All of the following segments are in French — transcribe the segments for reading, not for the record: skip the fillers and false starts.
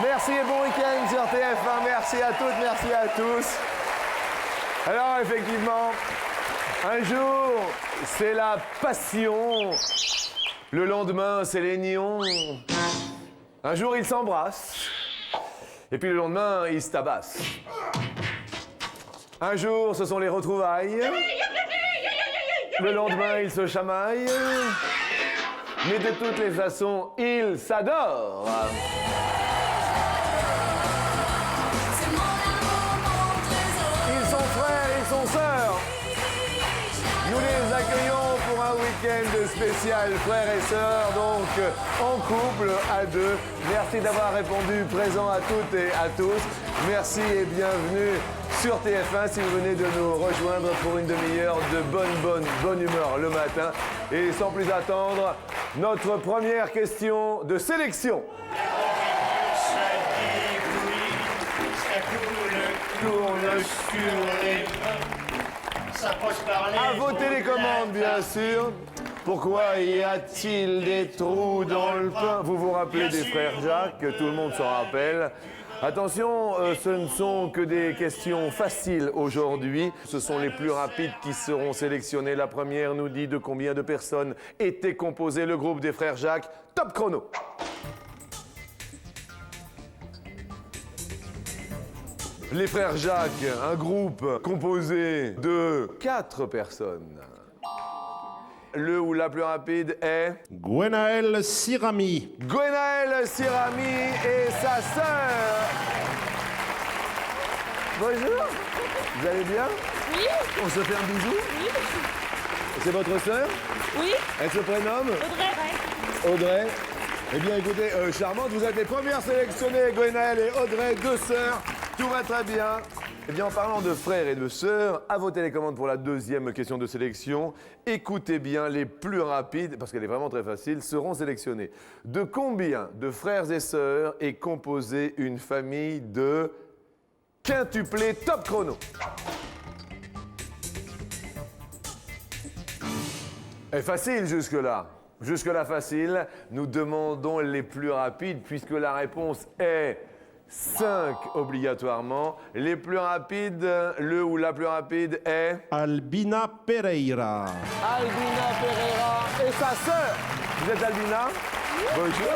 Merci et bon week-end sur TF1. Merci à toutes, merci à tous. Alors, effectivement, un jour, c'est la passion. Le lendemain, c'est les nions. Un jour, ils s'embrassent. Et puis le lendemain, ils se tabassent. Un jour, ce sont les retrouvailles. Le lendemain, ils se chamaillent. Mais de toutes les façons, ils s'adorent. Ils sont frères, ils sont sœurs. Nous les accueillons pour un week-end spécial frères et sœurs, donc en couple, à deux. Merci d'avoir répondu présent à toutes et à tous. Merci et bienvenue sur TF1 si vous venez de nous rejoindre pour une demi-heure de bonne humeur le matin. Et sans plus attendre, notre première question de sélection. Tourne sur les mains, ça passe par les À vos télécommandes, bien sûr. Pourquoi y a-t-il des trous dans le pain? Vous vous rappelez des frères Jacques, tout le monde s'en rappelle. Attention, ce ne sont que des questions faciles aujourd'hui. Ce sont les plus rapides qui seront sélectionnés. La première nous dit de combien de personnes était composé le groupe des frères Jacques. Top chrono. Les frères Jacques, un groupe composé de 4 personnes. Le ou la plus rapide est Gwenaël Sirami. Gwenaël Sirami et sa sœur. Bonjour. Vous allez bien? Oui. On se fait un bisou? Oui. C'est votre sœur? Oui. Elle se prénomme? Audrey. Audrey. Eh bien, écoutez, charmante, vous êtes les premières sélectionnées, Gwenaël et Audrey, 2 sœurs. Tout va très bien. Eh bien, en parlant de frères et de sœurs, à vos télécommandes pour la deuxième question de sélection, écoutez bien, les plus rapides, parce qu'elle est vraiment très facile, seront sélectionnés. De combien de frères et sœurs est composée une famille de quintuplés top chrono? est facile jusque-là. Jusque-là facile. Nous demandons les plus rapides puisque la réponse est 5 obligatoirement. Les plus rapides, le ou la plus rapide est Albina Pereira. Albina Pereira et sa sœur. Vous êtes Albina? Bonjour.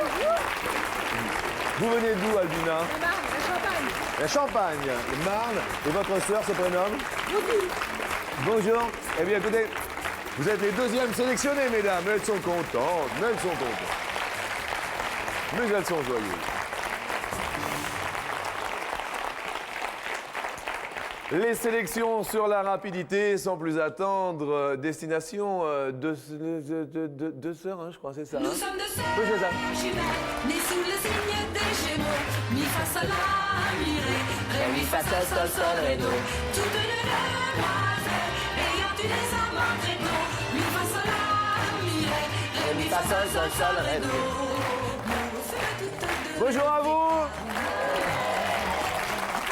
Vous venez d'où, Albina? La Marne, la Champagne. La Champagne, le Marne. Et votre sœur se prénomme? Bonjour. Eh bien, écoutez, vous êtes les deuxièmes sélectionnés, mesdames. Elles sont contentes, mais elles sont contentes. Mais elles sont joyeuses. Les sélections sur la rapidité, sans plus attendre, destination deux sœurs, hein, je crois, c'est ça. Nous hein sommes deux sœurs Oui, c'est ça. jumelles, nées sous le signe des Gémeaux. Mi fa sol la mi ré mi fa sol sol sol ré do. Toutes deux demoiselles, ayant eu des amants très tôt. Mi fa sol la mi fa sol sol sol ré do. Nous sommes toutes deux. Bonjour à vous.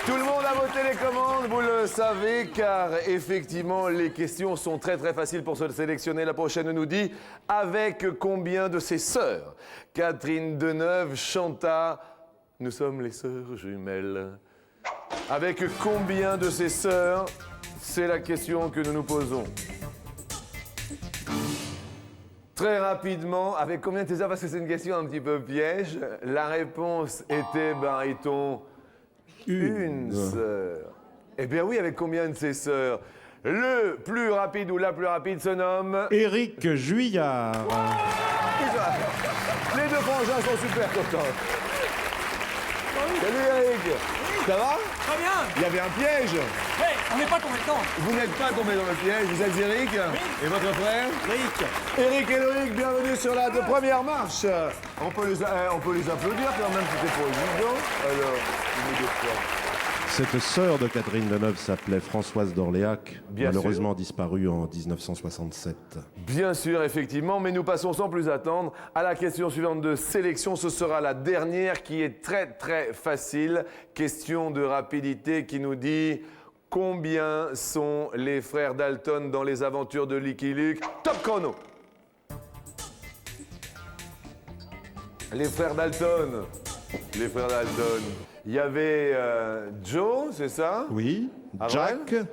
Tout le monde a vos télécommandes, vous le savez, car effectivement, les questions sont très très faciles pour se sélectionner. La prochaine nous dit, avec combien de ses sœurs Catherine Deneuve chanta « Nous sommes les sœurs jumelles ». Avec combien de ses sœurs? C'est la question que nous nous posons. Très rapidement, avec combien de ses sœurs? Parce que c'est une question un petit peu piège. La réponse était, baryton, une sœur. Eh bien oui, avec combien de ses sœurs? Le plus rapide ou la plus rapide se nomme... Éric Juillard. Les deux frangins sont super contents. Salut Eric. Ça va? Très bien. Il y avait un piège. Hey, on n'est pas tombé dedans. Vous n'êtes pas tombé dans le piège. Vous êtes Eric? Oui. Et votre frère? Loïc. Eric et Loïc, bienvenue sur la première marche. On peut les applaudir quand même, c'était pour évident. Alors, une ou deux fois. Cette sœur de Catherine Deneuve s'appelait Françoise d'Orléac, Bien malheureusement disparue en 1967. Bien sûr, effectivement, mais nous passons sans plus attendre à la question suivante de sélection. Ce sera la dernière qui est très très facile. Question de rapidité qui nous dit combien sont les frères Dalton dans les aventures de Lucky Luke? Top chrono. Les frères Dalton. les frères Dalton. Il y avait Joe, c'est ça? Oui. Avril?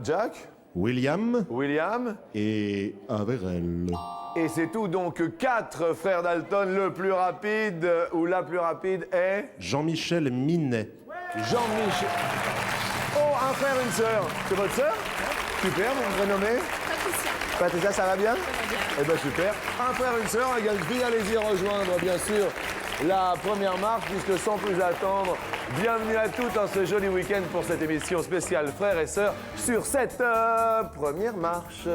Jack, William William. et Averell. Et c'est tout, donc 4 frères Dalton. Le plus rapide ou la plus rapide est Jean-Michel Minet. Jean-Michel. Oh, un frère, une sœur. C'est votre sœur? Super, vous vous prénommez? Patricia. Patricia, ça va bien? Ça va bien. Eh bien, super. Un frère, une sœur, égale fille. Allez-y rejoindre, bien sûr, la première marche, puisque sans plus attendre, bienvenue à toutes en ce joli week-end pour cette émission spéciale Frères et Sœurs sur cette première marche.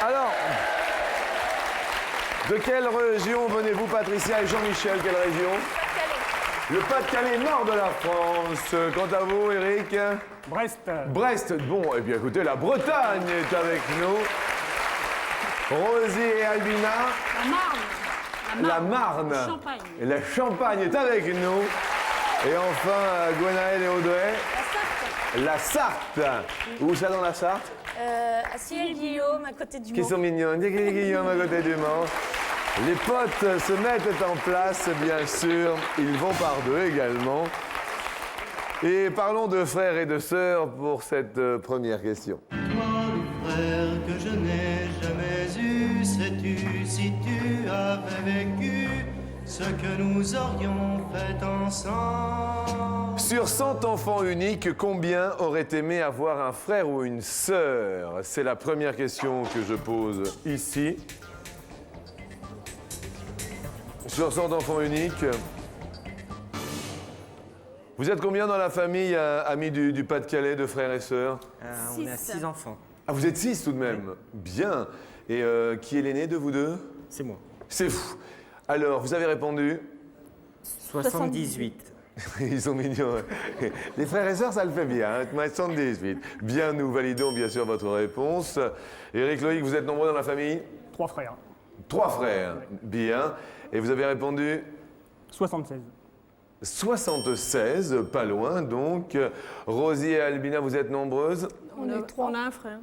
Alors, de quelle région venez-vous, Patricia et Jean-Michel? Quelle région? Le Pas-de-Calais, nord de la France. Quant à vous, Eric? Brest. Brest. Bon, eh bien, écoutez, la Bretagne est avec nous. Rosie et Albina. La Marne. Champagne. Et la Champagne est avec nous. Et enfin, Gwenaëlle et Audrey. La Sarthe. Où ça dans la Sarthe? À Ciel-Guillaume, à côté du Qui Mans. sont mignons. Guillaume à côté du Mans. Les potes se mettent en place, bien sûr. Ils vont par deux également. Et parlons de frères et de sœurs pour cette première question. Toi, le frère que je n'ai jamais eu, sais-tu si tu avais vécu ce que nous aurions fait ensemble? Sur 100 enfants uniques, combien auraient aimé avoir un frère ou une sœur? C'est la première question que je pose ici. Sur 100 enfants uniques, vous êtes combien dans la famille, amis du Pas-de-Calais, de frères et sœurs? On a 6 enfants. Ah, vous êtes 6 tout de même. Bien. Et qui est l'aîné de vous deux? C'est moi. C'est fou. Alors, vous avez répondu? 78. Ils sont mignons. Les frères et sœurs, ça le fait bien. Hein, 78. Bien, nous validons bien sûr votre réponse. Éric, Loïc, vous êtes nombreux dans la famille? 3 frères. 3 frères. Bien. Et vous avez répondu? 76. 76, pas loin donc. Rosie et Albina, vous êtes nombreuses? On est 3. On a un frère.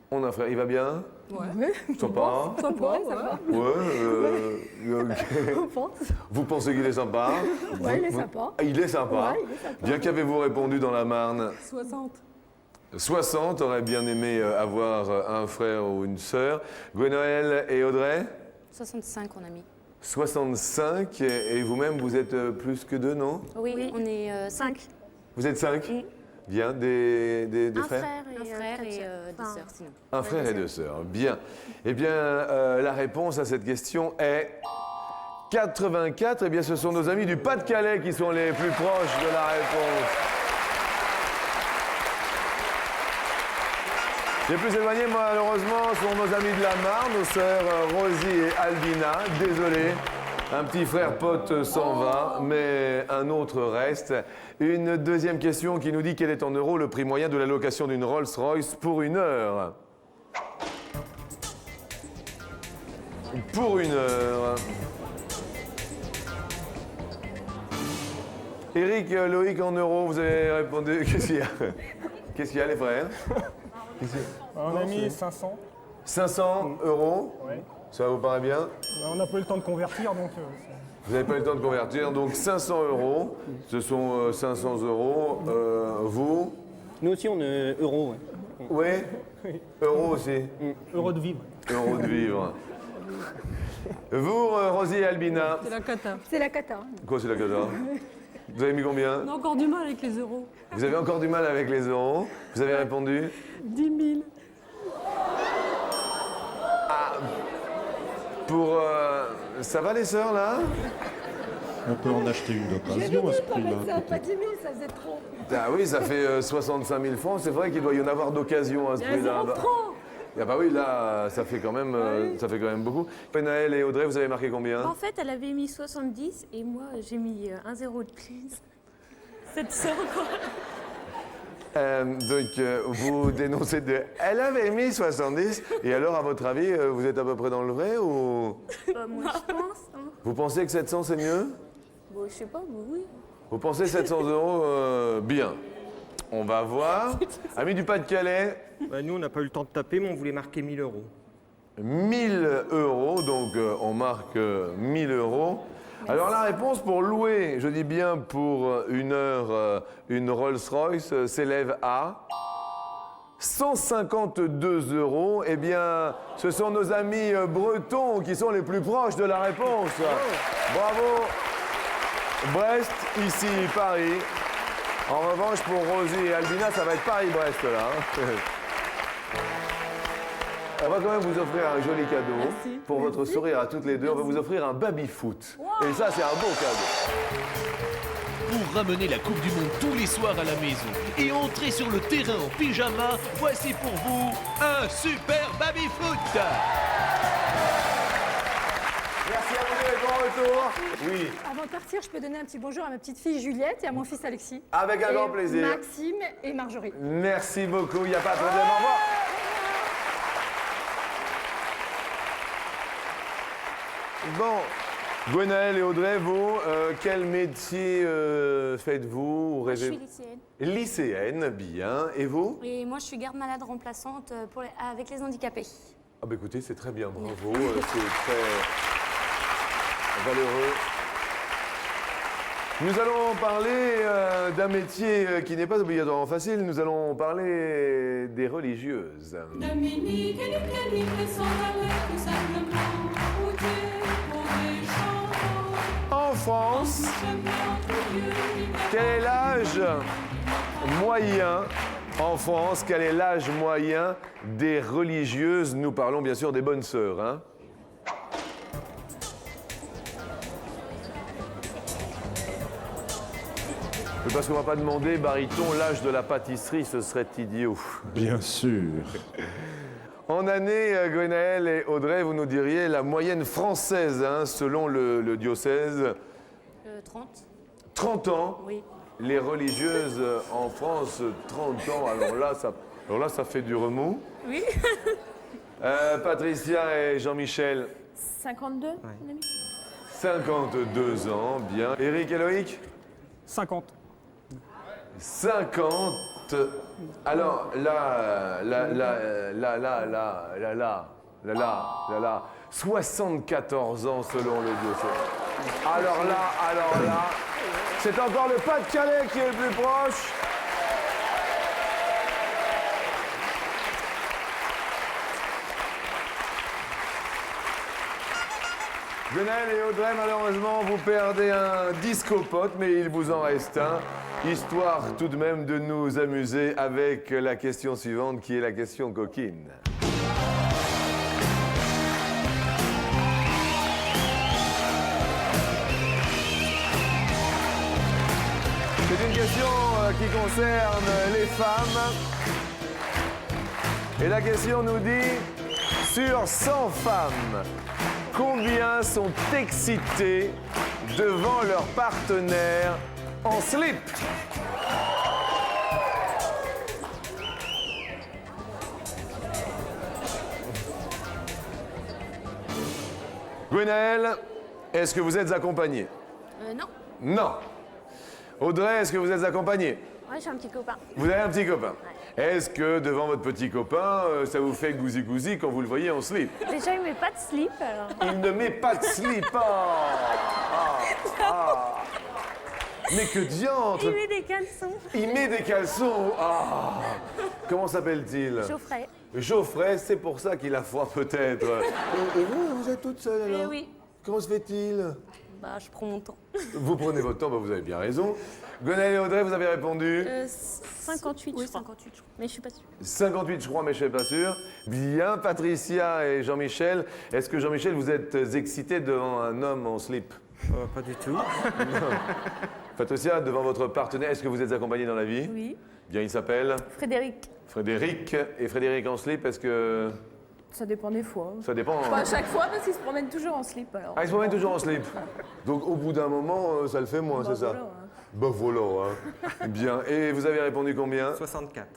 On a un frère, il va bien? Ouais. Sympa? Sympa, ça va. Ouais. On pense. Vous pensez qu'il est sympa? Ouais, il est sympa. Ah, il est sympa. Ouais, il est sympa. Bien qu'avez-vous répondu dans la Marne? 60. 60 auraient bien aimé avoir un frère ou une sœur. Gwenaëlle et Audrey? 65, on a mis. 65. Et vous-même, vous êtes plus que 2, non? Oui, on est 5. Vous êtes 5? Bien. Des frères? Un frère et des sœurs, sinon. Un frère et 2 sœurs. Bien. Eh bien, la réponse à cette question est 84. Eh bien, ce sont nos amis du Pas-de-Calais qui sont les plus proches de la réponse. Les plus éloignés, malheureusement, sont nos amis de la Marne, nos sœurs Rosie et Albina. Désolé, un petit frère pote s'en va, mais un autre reste. Une deuxième question qui nous dit quel est en euros le prix moyen de la location d'une Rolls-Royce pour 1 heure? Pour 1 heure. Éric, Loïc, en euros, vous avez répondu. Qu'est-ce qu'il y a? Qu'est-ce qu'il y a, les frères? On a mis 500. 500 euros? Ouais. Ça vous paraît bien? On n'a pas eu le temps de convertir, donc... Vous n'avez pas eu le temps de convertir, donc 500 euros. Ce sont 500 euros. Vous? Nous aussi, on est euros. Ouais. Oui? Euros aussi? Heureux de vivre. Euros de vivre. Vous, Rosie et Albina? C'est la cata. C'est la cata. Quoi, c'est la cata? Vous avez mis combien? On a encore du mal avec les euros. Vous avez encore du mal avec les euros. Vous avez répondu? 10 000. Pour... ça va les sœurs, là? On peut en acheter une d'occasion à ce prix-là. Pas 10 000, ça faisait trop. Ah oui, ça fait 65 000 francs. C'est vrai qu'il doit y en avoir d'occasion à ce Il y a prix-là. zéro franc. Ah bah oui, là, ça fait quand même beaucoup. Gwenaëlle et Audrey, vous avez marqué combien? En fait, elle avait mis 70 et moi, j'ai mis 1 0 de plus. 700, quoi. Vous dénoncez de... Elle avait mis 70. Et alors, à votre avis, vous êtes à peu près dans le vrai ou... Moi, je pense. Hein. Vous pensez que 700, c'est mieux? Bon, je sais pas, mais oui. Vous pensez 700 euros bien. On va voir. Amis du Pas-de-Calais, Bah, nous, on n'a pas eu le temps de taper, mais on voulait marquer 1000 euros. 1000 euros, donc on marque 1000 euros. Alors la réponse pour louer, je dis bien pour une heure, une Rolls-Royce s'élève à 152 euros. Eh bien, ce sont nos amis bretons qui sont les plus proches de la réponse. Bravo. Brest, ici, Paris. En revanche, pour Rosie et Albina, ça va être Paris-Brest, là. On va quand même vous offrir un joli cadeau. Merci. Pour votre sourire à toutes les deux, on va vous offrir un baby-foot. Et ça, c'est un beau cadeau. Pour ramener la Coupe du Monde tous les soirs à la maison et entrer sur le terrain en pyjama, voici pour vous un super baby-foot. Merci à vous deux, bon retour. Oui, Avant de partir, je peux donner un petit bonjour à ma petite fille Juliette et à mon fils Alexis. avec un Et grand plaisir. Maxime et Marjorie. Merci beaucoup, il n'y a pas de problème. Au revoir. Bon, Gwenaëlle et Audrey, vous, quel métier faites-vous ou Je rêvez- suis lycéenne. Lycéenne, bien. Et vous? Et moi, je suis garde-malade remplaçante avec les handicapés. Ah bah écoutez, c'est très bien, bravo. C'est très valeureux. Nous allons parler d'un métier qui n'est pas obligatoirement facile. Nous allons parler des religieuses. Dominique et Nicanique sont allés tout simplement goûter pour des chants. En France, quel est l'âge moyen en France? Quel est l'âge moyen des religieuses? Nous parlons bien sûr des bonnes sœurs, hein? Parce qu'on va pas demander, baryton, l'âge de la pâtisserie, ce serait idiot. Bien sûr. En année, Gwenaëlle et Audrey, vous nous diriez la moyenne française, hein, selon le diocèse, 30. 30 ans. Oui. Les religieuses en France, 30 ans, alors là, ça fait du remous. Oui. Patricia et Jean-Michel, 52, mon ami. 52 ans, bien. Éric et Loïc, 50. 50. Alors là, 74 ans selon le diocèse. Alors là, c'est encore le Pas-de-Calais qui est le plus proche. Gwenaëlle et Audrey, malheureusement, vous perdez un discopote, mais il vous en reste un. Histoire tout de même de nous amuser avec la question suivante, qui est la question coquine. C'est une question qui concerne les femmes. Et la question nous dit, sur 100 femmes, combien sont excitées devant leur partenaire en slip? Gwenaëlle, est-ce que vous êtes accompagnée? Non. Non. Audrey, est-ce que vous êtes accompagnée? Ouais, j'ai un petit copain. Vous avez un petit copain. Est-ce que devant votre petit copain, ça vous fait gousi-gousi quand vous le voyez en slip? Déjà, il met pas de slip, alors. Il ne met pas de slip. Mais que diantre! Il met des caleçons. Il met des caleçons. Comment s'appelle-t-il? Geoffrey. Geoffrey, c'est pour ça qu'il a froid peut-être. Et vous êtes toute seule alors? Eh oui. Comment se fait-il? Bah, je prends mon temps. Vous prenez votre temps, vous avez bien raison. Gwenaëlle et Audrey, vous avez répondu? 58, je crois. 58, je crois. Mais je suis pas sûre. 58, je crois, mais je ne suis pas sûr. Bien, Patricia et Jean-Michel. Est-ce que Jean-Michel, vous êtes excité devant un homme en slip? Pas du tout. Patricia, devant votre partenaire, est-ce que vous êtes accompagné dans la vie? Oui. Bien, il s'appelle? Frédéric. Frédéric. Et Frédéric en slip, est-ce que... Ça dépend des fois. Ça dépend. Pas à chaque fois parce qu'il se promène toujours en slip alors. Ah, il se promène toujours en slip. Donc, au bout d'un moment, ça le fait moins, c'est ça? Bah voilà, hein. Bien. Et vous avez répondu combien? 64.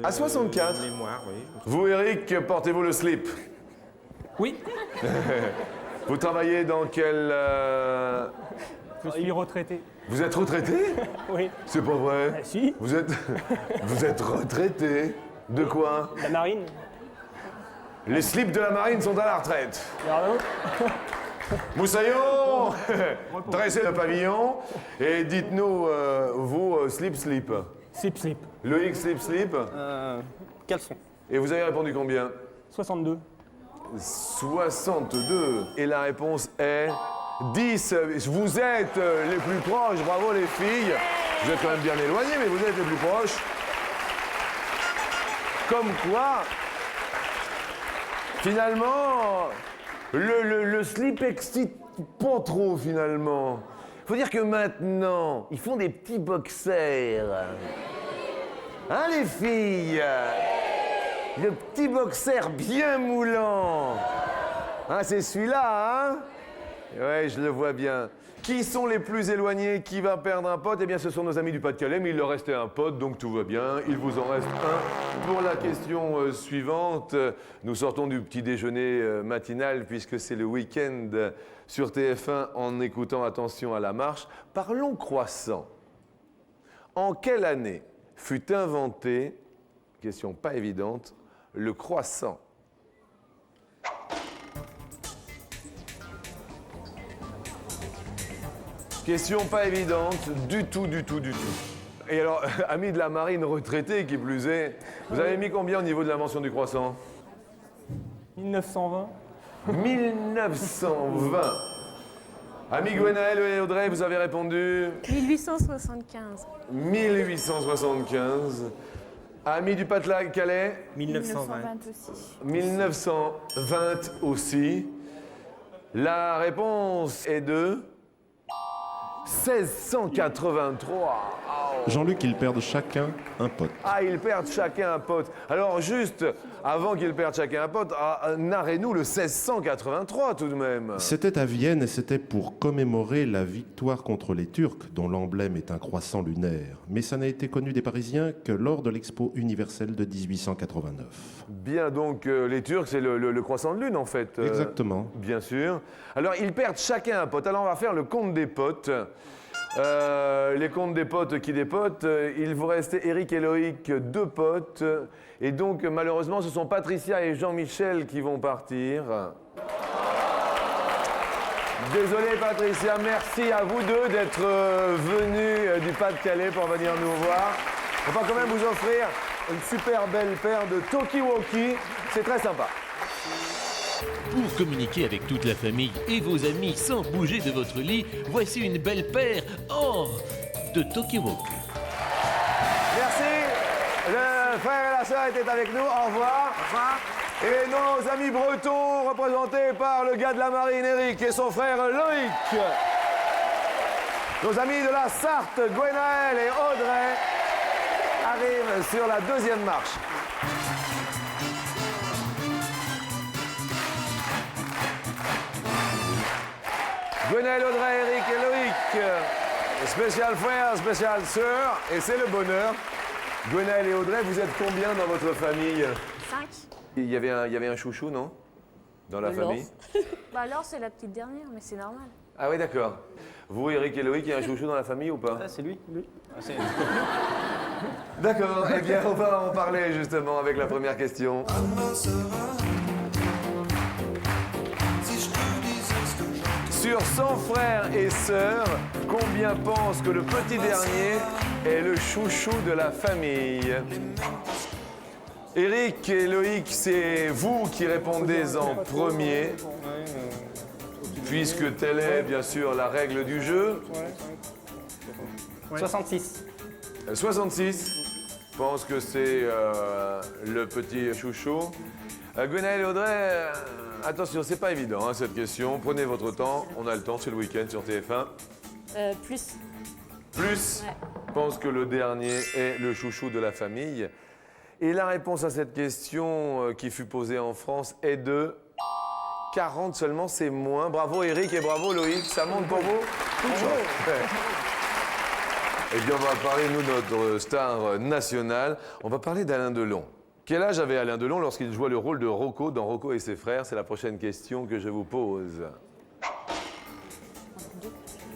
À 64? Mémoire, oui. Vous, Eric, portez-vous le slip? Oui. Vous travaillez dans quel... Il est retraité. Vous êtes retraité? Oui. C'est pas vrai. Si. Vous êtes retraité? De quoi? La marine. Les slips de la marine sont à la retraite. Pardon. Moussaillon, dressez le pavillon et dites-nous vos slip. Slip. Loïc slip. Caleçon. Et vous avez répondu combien? 62. 62. Et la réponse est 10. Vous êtes les plus proches. Bravo les filles. Vous êtes quand même bien éloignés, mais vous êtes les plus proches. Comme quoi, finalement, le slip excite pas trop finalement. Faut dire que maintenant, ils font des petits boxers. Hein les filles? Le petit boxer bien moulant. Hein, c'est celui-là, hein? Ouais, je le vois bien. Qui sont les plus éloignés? Qui va perdre un pote? Eh bien, ce sont nos amis du Pas-de-Calais, mais il leur restait un pote, donc tout va bien. Il vous en reste un. Pour la question suivante, nous sortons du petit déjeuner matinal, puisque c'est le week-end sur TF1 en écoutant attention à la marche. Parlons croissant. En quelle année fut inventé, question pas évidente, le croissant? Question pas évidente, du tout. Et alors, ami de la marine retraité qui plus est, vous avez mis combien au niveau de l'invention du croissant? 1920. 1920. Ami Gwenaël et Audrey, vous avez répondu 1875. 1875. Ami du Pas-de-Calais 1920. 1920 aussi. La réponse est de 1683. Jean-Luc, ils perdent chacun un pote. Ah, ils perdent chacun un pote. Alors juste, avant qu'ils perdent chacun un pote, narrez-nous le 1683 tout de même. C'était à Vienne et c'était pour commémorer la victoire contre les Turcs, dont l'emblème est un croissant lunaire. Mais ça n'a été connu des Parisiens que lors de l'Expo universelle de 1889. Bien, donc les Turcs, c'est le croissant de lune en fait. Exactement. Bien sûr. Alors ils perdent chacun un pote. Alors on va faire le compte des potes. Les comptes des potes qui dépotent. Il vous reste Eric et Loïc, 2 potes. Et donc malheureusement, ce sont Patricia et Jean-Michel qui vont partir. Désolé Patricia, merci à vous deux d'être venus du Pas-de-Calais pour venir nous voir. On va quand même vous offrir une super belle paire de Talkie-Walkie. C'est très sympa. Pour communiquer avec toute la famille et vos amis sans bouger de votre lit, voici une belle paire de Talkie-Walkie. Merci. Le frère et la sœur étaient avec nous. Au revoir. Au revoir. Et nos amis bretons, représentés par le gars de la marine, Eric, et son frère Loïc. Nos amis de la Sarthe, Gwenaël et Audrey, arrivent sur la 2e marche. Gwenaël, Audrey, Eric et Loïc. Spécial frère, spécial sœur, et c'est le bonheur. Gwenaël et Audrey, vous êtes combien dans votre famille? 5. Il y avait un chouchou, non? Dans la famille? Bah alors, c'est la petite dernière, mais c'est normal. Ah oui, d'accord. Vous, Eric et Loïc, il y a un chouchou dans la famille ou pas? C'est lui. D'accord, eh bien, on va en parler justement avec la première question. Sur 100 frères et sœurs, combien pensent que le petit dernier est le chouchou de la famille? Eric et Loïc, c'est vous qui répondez en premier, puisque telle est bien sûr la règle du jeu. 66. 66, je pense que c'est le petit chouchou. Gwenaël et Audrey, attention, c'est pas évident hein, cette question. Prenez votre temps, on a le temps, c'est le week-end sur TF1. Plus. Plus, Ouais. je pense que le dernier est le chouchou de la famille. Et la réponse à cette question qui fut posée en France est de 40 seulement, c'est moins. Bravo Eric et bravo Loïc, ça monte pour vous? Eh bien, on va parler, nous, de notre star nationale. On va parler d'Alain Delon. Quel âge avait Alain Delon lorsqu'il jouait le rôle de Rocco dans Rocco et ses frères? C'est la prochaine question que je vous pose.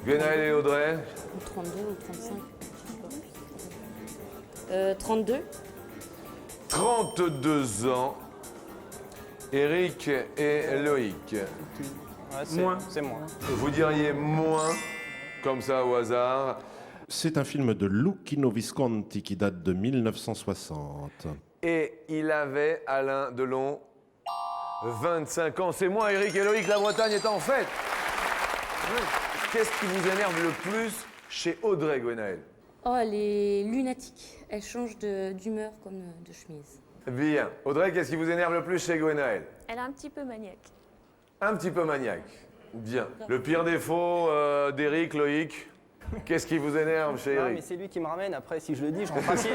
Gwenaël et Audrey. 32 ou 35. 32. 32 ans. Eric et Loïc. Moins. C'est moins. Vous diriez moins, comme ça au hasard. C'est un film de Luchino Visconti qui date de 1960. Et il avait, Alain Delon, 25 ans. C'est moi, Eric et Loïc, la Bretagne est en fête. Qu'est-ce qui vous énerve le plus chez Audrey Gwenaël? Oh, elle est lunatique. Elle change d'humeur comme de chemise. Bien. Audrey, qu'est-ce qui vous énerve le plus chez Gwenaël? Elle est un petit peu maniaque. Un petit peu maniaque. Bien. Le pire défaut d'Eric, Loïc, qu'est-ce qui vous énerve chez Non, mais Eric? c'est lui qui me ramène. Après, si je le dis, je rentre à pied.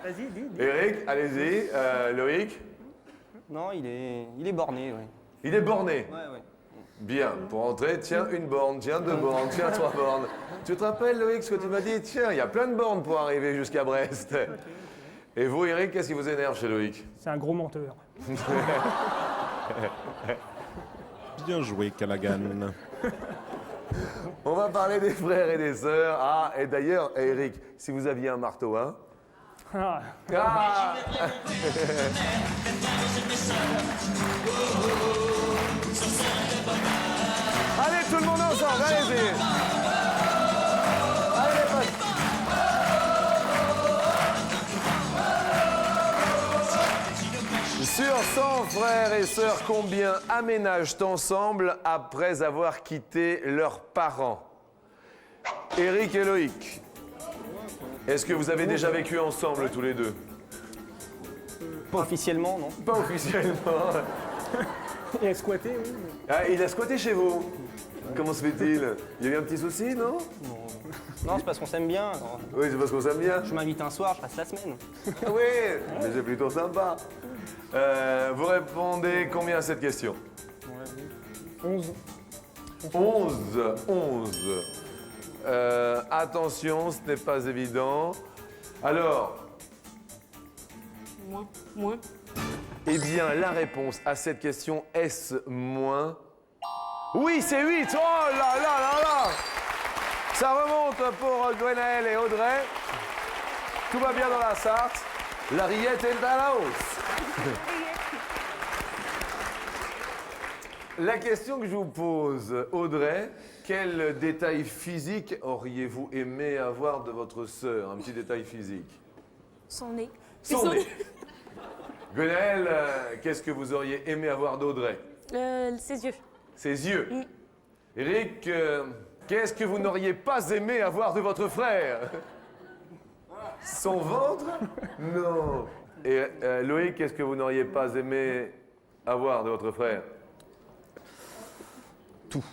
Vas-y, dis. Eric, allez-y. Loïc? Non, il est borné, oui. Il est borné. Ouais, ouais. Bien. Pour entrer, tiens, une borne, tiens, 2 bornes, tiens, 3 bornes. Tu te rappelles, Loïc, ce que tu m'as dit? Tiens, il y a plein de bornes pour arriver jusqu'à Brest. Et vous, Eric, qu'est-ce qui vous énerve chez Loïc? C'est un gros menteur. Bien joué, Callaghan. On va parler des frères et des sœurs. Ah, et d'ailleurs, Eric, si vous aviez un marteau, hein? Ah. Ah. Allez, tout le monde ensemble, allez-y. Allez, les potes. Sur 100 frères et sœurs, combien aménagent ensemble après avoir quitté leurs parents? Eric et Loïc, est-ce que vous avez déjà vécu ensemble tous les deux? Pas officiellement, non. Pas officiellement. Il a squatté, oui. Ah, il a squatté chez vous. Comment se fait-il? Il y a eu un petit souci, non? Non, c'est parce qu'on s'aime bien. Alors, Oui, c'est parce qu'on s'aime bien. je m'invite un soir, je passe la semaine. Ah oui, mais c'est plutôt sympa. Vous répondez combien à cette question? 11. 11. Attention, ce n'est pas évident. Alors, Moins. eh bien, la réponse à cette question, est-ce moins? Oui, c'est 8. Oh là là là là! Ça remonte pour Gwenaël et Audrey. Tout va bien dans la Sarthe. La rillette est à la hausse. La question que je vous pose, Audrey, quel détail physique auriez-vous aimé avoir de votre sœur? Un petit détail physique. Son nez. Son nez. Gwenaël, qu'est-ce que vous auriez aimé avoir d'Audrey? Ses yeux. Ses yeux. Eric, qu'est-ce que vous n'auriez pas aimé avoir de votre frère? Son ventre? Non. Et Loïc, qu'est-ce que vous n'auriez pas aimé avoir de votre frère? Tout.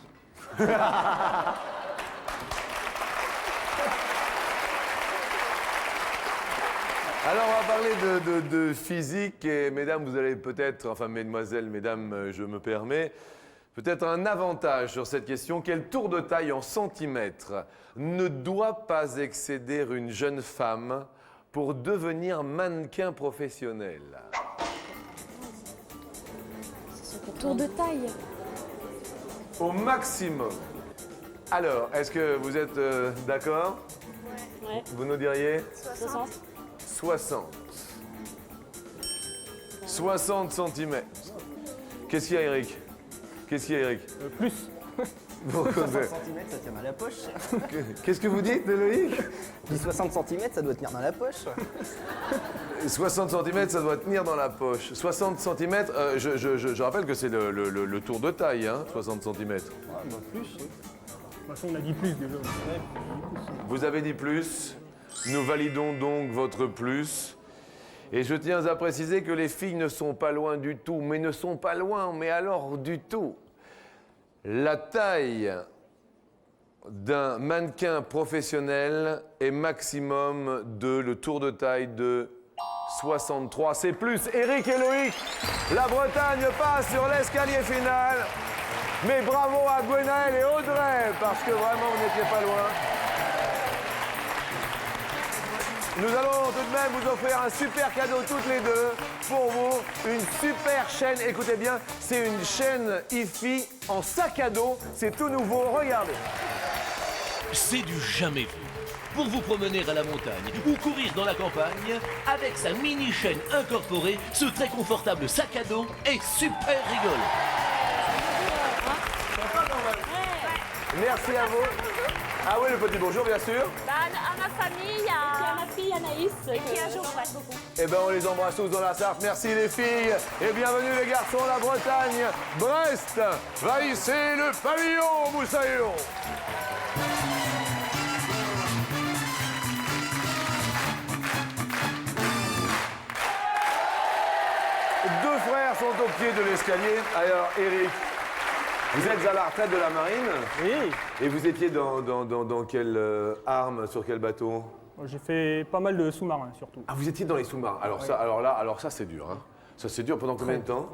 Alors, on va parler de physique. Et mesdames, vous allez peut-être, enfin, mesdemoiselles, mesdames, je me permets, peut-être un avantage sur cette question. Quel tour de taille en centimètres ne doit pas excéder une jeune femme pour devenir mannequin professionnel? Tour de taille. Au maximum. Alors, est-ce que vous êtes d'accord? Ouais. Vous nous diriez? 60. 60. 60 cm. Qu'est-ce qu'il y a, Eric? Qu'est-ce qu'il y a, Eric? Plus. Bon, 60 cm, ça tient dans la poche. qu'est-ce que vous dites, Loïc? Je dis 60 cm, ça doit tenir dans la poche. 60 cm, ça doit tenir dans la poche. 60 cm, je rappelle que c'est le tour de taille, hein, 60 cm. Ouais, bah plus. Oui. De toute façon, on a dit plus déjà. Vous avez dit plus. Nous validons donc votre plus. Et je tiens à préciser que les filles ne sont pas loin du tout, mais ne sont pas loin, mais alors du tout. La taille d'un mannequin professionnel est maximum le tour de taille de 63. C'est plus. Eric et Loïc, la Bretagne passe sur l'escalier final. Mais bravo à Gwenaël et Audrey, parce que vraiment, vous n'étiez pas loin. Nous allons tout de même vous offrir un super cadeau toutes les deux. Pour vous, une super chaîne. Écoutez bien, c'est une chaîne hi-fi en sac à dos. C'est tout nouveau. Regardez. c'est du jamais vu. Pour vous promener à la montagne ou courir dans la campagne, avec sa mini chaîne incorporée, ce très confortable sac à dos est super rigolo. Merci à vous. Ah oui, le petit bonjour, bien sûr. À ma famille, il y a ma fille Anaïs qui a Geoffrey. Eh bien, on les embrasse tous dans la Sarthe. Merci les filles. Et bienvenue les garçons, la Bretagne. Brest va hisser le pavillon Moussaillon. Deux frères sont au pied de l'escalier. Alors, Eric, vous êtes à la retraite de la marine. Oui, Et vous étiez dans quelle arme, sur quel bateau? j'ai fait pas mal de sous-marins surtout. Ah, vous étiez dans les sous-marins. Alors ça, c'est dur. Hein. Ça, c'est dur pendant combien de temps?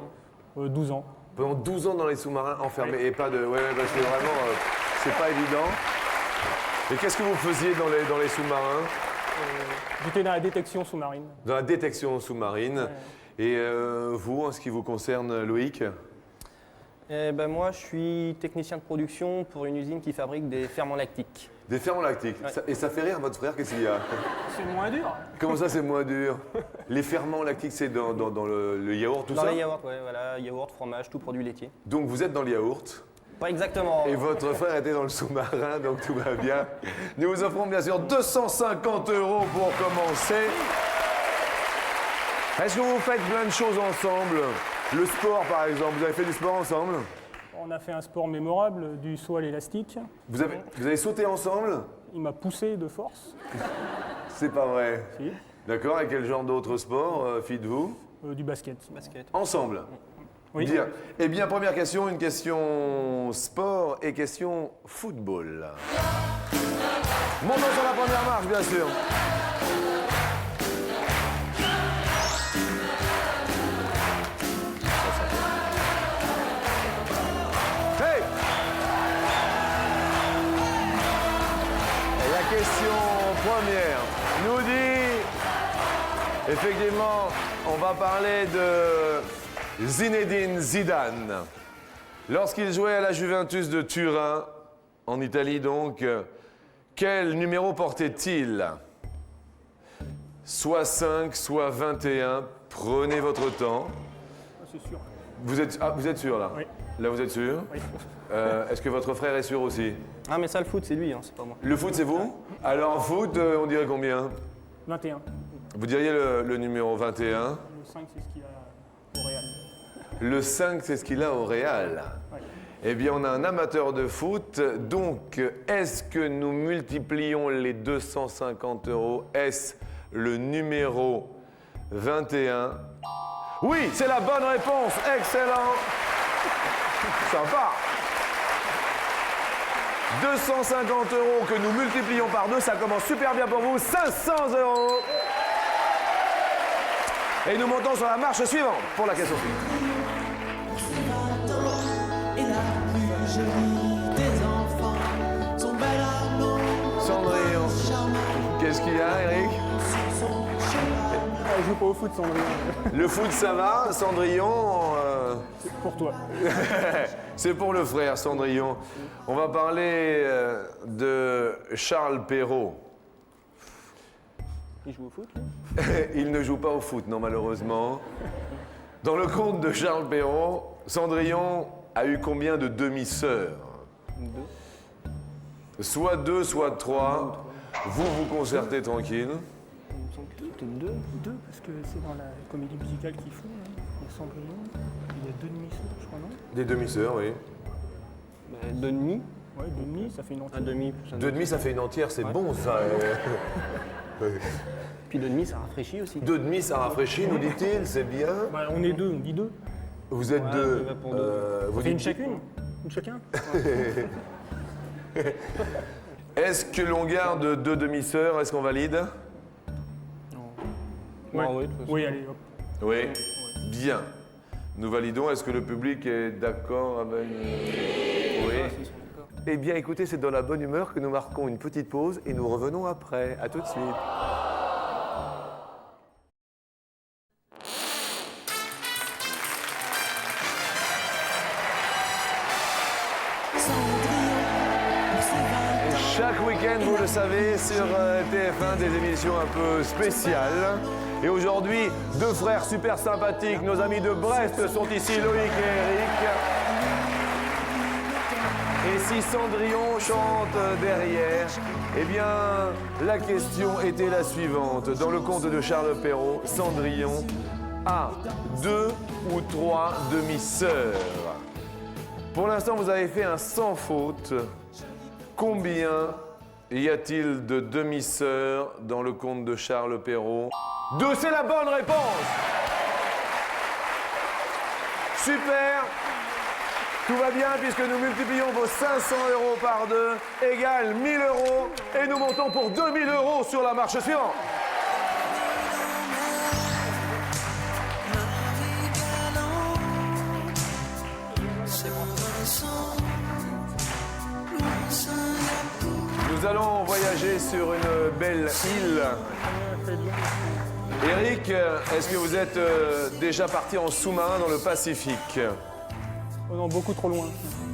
12 ans. Pendant 12 ans dans les sous-marins, enfermés. Et pas de... Ouais, parce que vraiment, c'est pas évident. Et qu'est-ce que vous faisiez dans les sous-marins? J'étais dans la détection sous-marine. Dans la détection sous-marine. Et vous, en ce qui vous concerne, Loïc? Moi, je suis technicien de production pour une usine qui fabrique des ferments lactiques. Des ferments lactiques. Ouais. Et ça fait rire votre frère, qu'est-ce qu'il y a? C'est moins dur. Comment ça, c'est moins dur? Les ferments lactiques, c'est dans le yaourt, tout Dans ça? les yaourts, ouais, voilà, yaourt, fromage, tout produit laitier. Donc vous êtes dans le yaourt. Pas exactement. Et votre frère était dans le sous-marin, donc tout va bien. Nous vous offrons bien sûr 250 € pour commencer. Est-ce que vous faites plein de choses ensemble? Le sport, par exemple, vous avez fait du sport ensemble? On a fait un sport mémorable, du saut à l'élastique. Vous avez sauté ensemble? Il m'a poussé de force. C'est pas vrai. Si. D'accord, et quel genre d'autres sports faites-vous? Du basket. Ensemble? Oui. Bien. Eh bien, première question, une question sport et question football. Montons sur la première marche, bien sûr. Hey! Et la question première nous dit, effectivement, on va parler de Zinedine Zidane. Lorsqu'il jouait à la Juventus de Turin, en Italie donc, quel numéro portait-il? Soit 5, soit 21. Prenez votre temps. C'est sûr. Vous êtes sûr là? Oui. Là, vous êtes sûr? Oui. Est-ce que votre frère est sûr aussi? Ah, mais ça, le foot, c'est lui, hein, c'est pas moi. Le foot, c'est vous? Alors, foot, on dirait combien? 21. Vous diriez le numéro 21. Le 5, c'est ce qu'il a au Real. Le 5, c'est ce qu'il a au Real. Ouais. Eh bien, on a un amateur de foot. Donc, est-ce que nous multiplions les 250 €? Est-ce le numéro 21? Oui, c'est la bonne réponse. Excellent. Sympa. 250 € que nous multiplions par 2, ça commence super bien pour vous. 500 €. Et nous montons sur la marche suivante pour la question suivante. Et la plus jolie des enfants, son bel amour. Cendrillon. Qu'est-ce qu'il y a, Eric? Elle joue pas au foot, Cendrillon. Le foot, ça va. Cendrillon, C'est pour toi. c'est pour le frère, Cendrillon. On va parler de Charles Perrault. Il joue au foot? Il ne joue pas au foot, non, malheureusement. Dans le conte de Charles Perrault, Cendrillon a eu combien de demi-sœurs? 2. Soit 2, soit 3. Vous vous concertez tranquille. Il me semble que c'était 2. 2, parce que c'est dans la comédie musicale qu'ils font. Hein. Il y a Cendrillon, il y a 2 demi-sœurs, je crois, non? Des demi-sœurs, oui. 2 demi. Ouais, 2 demi, ça fait une entière. 1 demi plus 1 2 demi, ça fait une entière, c'est Ouais. bon ça. Puis 2 demi, ça rafraîchit aussi. 2 demi, ça rafraîchit, nous dit-il, c'est bien. Bah, on est 2, on dit 2. Vous êtes Ouais, deux. on va pour deux. Vous On fait une dites- chacune? Une chacun? Est-ce que l'on garde 2 demi-sœurs? Est-ce qu'on valide? Ouais. oui, de toute façon. Oui, allez, hop. Oui. Bien. Nous validons. Est-ce que le public est d'accord avec... Oui. Eh bien, écoutez, c'est dans la bonne humeur que nous marquons une petite pause et nous revenons après. À tout de suite. Chaque week-end, vous le savez, sur TF1, des émissions un peu spéciales. Et aujourd'hui, deux frères super sympathiques, nos amis de Brest sont ici, Loïc et Eric. Et si Cendrillon chante derrière, eh bien, la question était la suivante. Dans le conte de Charles Perrault, Cendrillon a 2 ou 3 demi-sœurs. Pour l'instant, vous avez fait un sans faute. Combien y a-t-il de demi-sœurs dans le conte de Charles Perrault? 2, c'est la bonne réponse. Super. Tout va bien puisque nous multiplions vos 500 € par 2 égale 1 000 € et nous montons pour 2 000 € sur la marche suivante. Nous allons voyager sur une belle île. Eric, est-ce que vous êtes déjà parti en sous-marin dans le Pacifique? Oh non, beaucoup trop loin.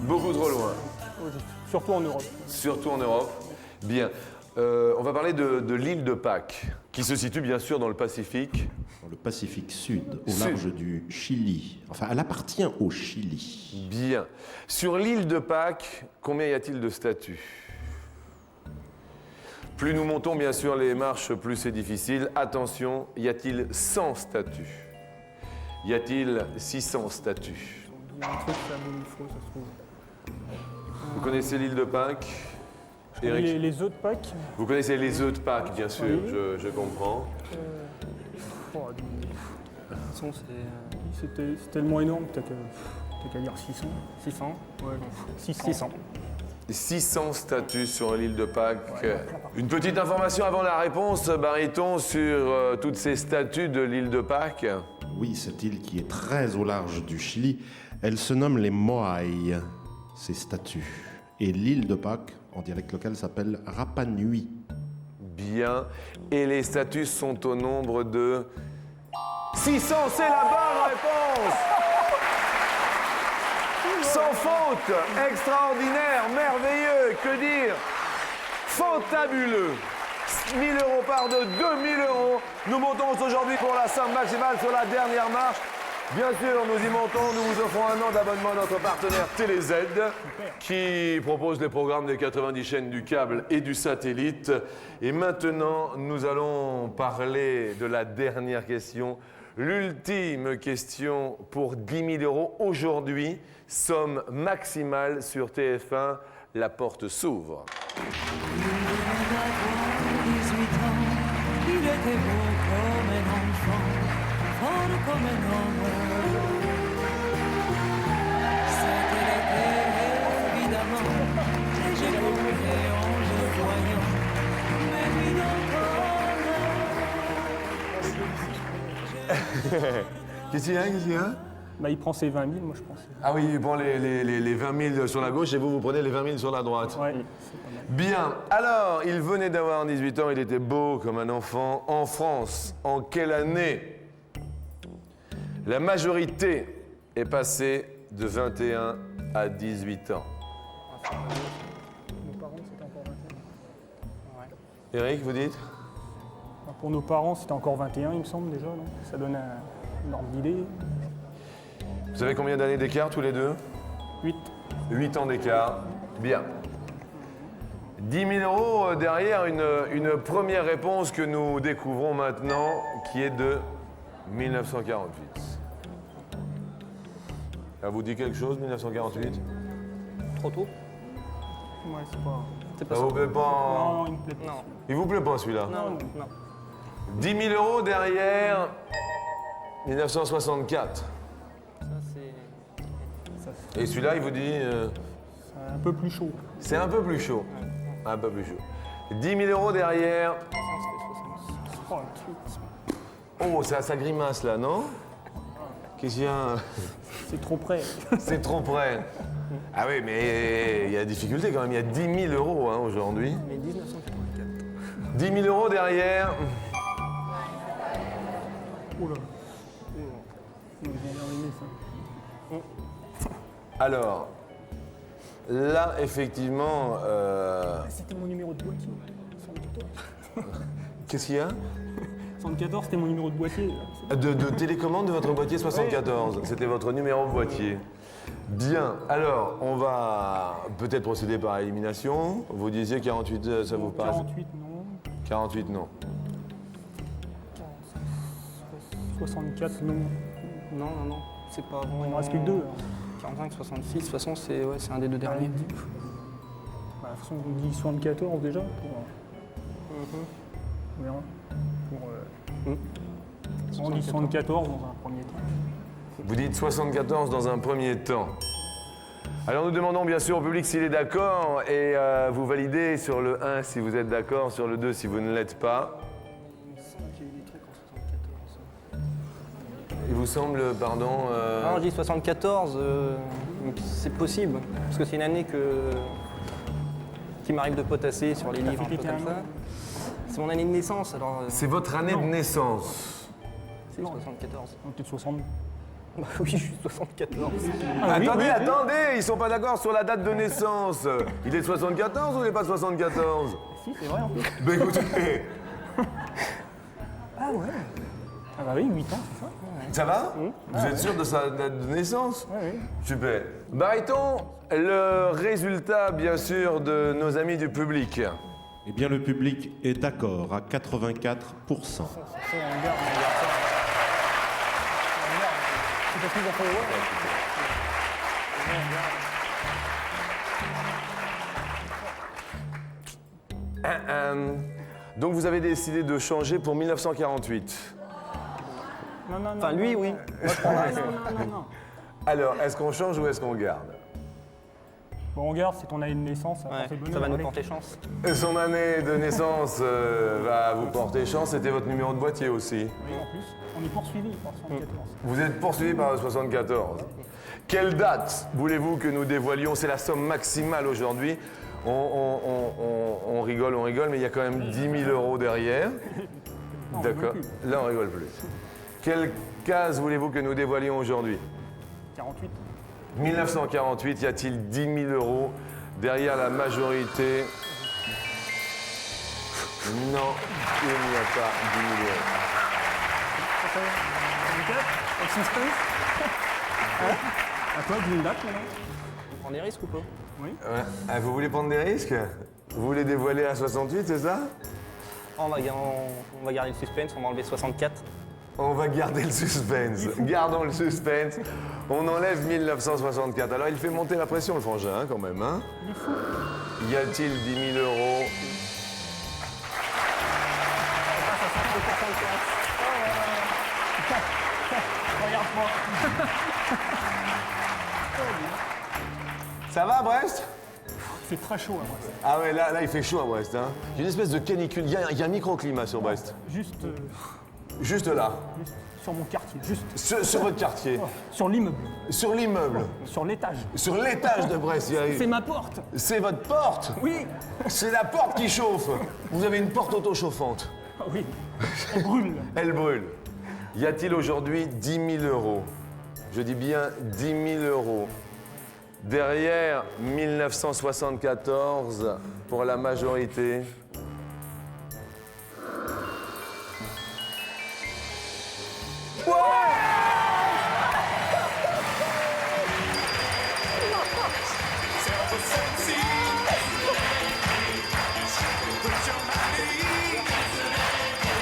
Beaucoup trop loin. Oui, surtout en Europe. Surtout en Europe. Bien. On va parler de l'île de Pâques, qui se situe bien sûr dans le Pacifique. Dans le Pacifique Sud, au large du Chili. Enfin, elle appartient au Chili. Bien. Sur l'île de Pâques, combien y a-t-il de statues? Plus nous montons bien sûr les marches, plus c'est difficile. Attention, y a-t-il 100 statues? Y a-t-il 600 statues? Il y a un truc, c'est à Bonifaux, ça se trouve. Vous connaissez l'île de Pâques? Eric? Les œufs de Pâques. Vous connaissez les œufs de Pâques, bien sûr, Oui. je comprends. C'est tellement énorme, peut-être qu'à dire 600. 600. Ouais, 600. 600 statues sur l'île de Pâques. Une petite information avant la réponse, Bariton, sur toutes ces statues de l'île de Pâques. Oui, cette île qui est très au large du Chili, elle se nomme les Moai, ces statues. Et l'île de Pâques, en dialecte local, s'appelle Rapa Nui. Bien. Et les statues sont au nombre de 600, c'est la bonne réponse! Sans faute, extraordinaire, merveilleux, que dire? Fantabuleux. 1 000 € par 2, 2 000 €. Nous montons aujourd'hui pour la somme maximale sur la dernière marche. Bien sûr, nous y montons, nous vous offrons un an d'abonnement à notre partenaire TéléZ qui propose les programmes des 90 chaînes du câble et du satellite. Et maintenant, nous allons parler de la dernière question. L'ultime question pour 10 000 € aujourd'hui, somme maximale sur TF1, la porte s'ouvre. Il était beau comme un enfant, fort comme un homme. C'était l'été, évidemment, et j'ai compris en le voyant, mais lui encore. Qu'est-ce qu'il y a? Bah, il prend ses 20 000, moi je pense. Ah oui, il prend les 20 000 sur la gauche et vous prenez les 20 000 sur la droite. Ouais, c'est pas mal. Bien, alors, il venait d'avoir 18 ans, il était beau comme un enfant. En France, en quelle année la majorité est passée de 21 à 18 ans? Nos parents, c'était encore 21. Ouais. Eric, vous dites? Pour nos parents, c'était encore 21, il me semble déjà. Donc ça donne une ordre d'idée. Vous savez combien d'années d'écart tous les deux? 8. 8 ans d'écart. Bien. 10 000 € derrière une première réponse que nous découvrons maintenant, qui est de 1948. Ça vous dit quelque chose, 1948? Trop tôt? Ouais, c'est pas... Ça vous plaît pas? Non, il me plaît pas. Non. Il vous plaît pas celui-là? Non. 10 000 € derrière 1964. Et celui-là, il vous dit... C'est un peu plus chaud. C'est un peu plus chaud. Un peu plus chaud. 10 000 € derrière... Oh, le truc. Oh, ça grimace là, non? Qu'est-ce qu'il y a? C'est trop près. C'est trop près. Ah oui, mais il y a difficulté quand même. Il y a 10 000 € hein, aujourd'hui. Mais 1984. 10 000 € derrière... Oula. On va bien arriver, ça. Alors, Là, effectivement... C'était mon numéro de boîtier. 74. Qu'est-ce qu'il y a 74, c'était mon numéro de boîtier. de télécommande de votre boîtier 74. C'était votre numéro de boîtier. Bien. Alors, on va peut-être procéder par élimination. Vous disiez 48, ça vous passe 48, non. 48, non. 64, non. Non, c'est pas vraiment... Il ne reste plus que 2. 45, 66, de toute façon, c'est un des deux derniers. De toute façon, on dit 74 déjà pour... On verra. On dit 74 dans un premier temps. Vous dites 74 dans un premier temps. Alors nous demandons bien sûr au public s'il est d'accord et vous validez sur le 1 si vous êtes d'accord, sur le 2 si vous ne l'êtes pas. Il me semble qu'il y a eu des trucs en 74. Il vous semble, pardon... Non, je dis 74, c'est possible. Parce que c'est une année qui m'arrive de potasser sur les livres un peu comme ça. C'est mon année de naissance, alors... C'est votre année de naissance. C'est 74. On est peut-être 62. Bah oui, je suis 74. Attendez, ils sont pas d'accord sur la date de naissance. Il est de 74 ou il n'est pas de 74? Si, c'est vrai en plus. Ben écoutez, Ah ouais. Ah bah oui, 8 ans, c'est ça. ça va? Vous êtes sûr de sa date de naissance? Oui. Super. Baryton, le résultat bien sûr de nos amis du public. Eh bien, le public est d'accord à 84%. On garde ça. C'est parce qu'ils ont fait Donc vous avez décidé de changer pour 1948. Non. Enfin, lui, oui. Non. Alors, est-ce qu'on change ou est-ce qu'on garde? Bon, on garde, c'est ton année de naissance. Ça va nous porter chance. Son année de naissance va vous porter chance. C'était votre numéro de boîtier aussi. Oui, en plus, on est poursuivi par 74. Vous êtes poursuivi par le 74. Quelle date voulez-vous que nous dévoilions? C'est la somme maximale aujourd'hui. On rigole, mais il y a quand même 10 000 € derrière. Non, D'accord. Là, on rigole plus. Quelle case voulez-vous que nous dévoilions aujourd'hui? 48. 1948, y a-t-il 10 000 € derrière la majorité? Non, il n'y a pas 10 000 Avec suspense. À toi, dis une date maintenant. On prend des risques ou pas? Oui. €. Ouais. Ah, vous voulez prendre des risques? Vous voulez dévoiler à 68, c'est ça? On va garder le suspense, on va enlever 64. On va garder le suspense. Gardons le suspense. On enlève 1964. Alors, il fait monter la pression, le frangin, hein, quand même. Hein? Y a-t-il 10 000 €? Regarde-moi. Ça va, Brest? C'est très chaud à Brest. Ah ouais, là, il fait chaud à Brest. Hein. Il y a une espèce de canicule. Il y a un microclimat sur Brest. Juste Juste là. sur mon quartier, juste. Sur votre quartier. Sur l'immeuble. Sur l'immeuble. Sur l'étage. Sur l'étage de Brest. C'est ma porte. C'est votre porte? Oui. C'est la porte qui chauffe. Vous avez une porte auto-chauffante. Ah oui. Elle brûle. Elle brûle. Y a-t-il aujourd'hui 10 000 €? Je dis bien 10 000 €. Derrière 1974 pour la majorité.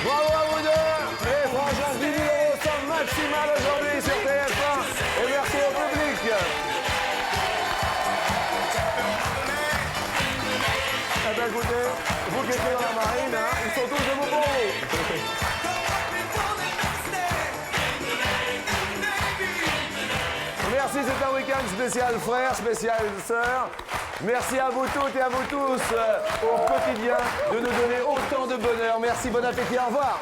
Bravo à vous deux! Les frangins, 10 000 € somme maximale aujourd'hui sur TF1. Et merci au public. Eh bien écoutez, vous qui étiez dans la marine, hein, ils sont tous debout pour vous. Merci, c'est un week-end spécial frères, spécial sœurs. Merci à vous toutes et à vous tous au quotidien de nous donner autant de bonheur. Merci, bon appétit, au revoir.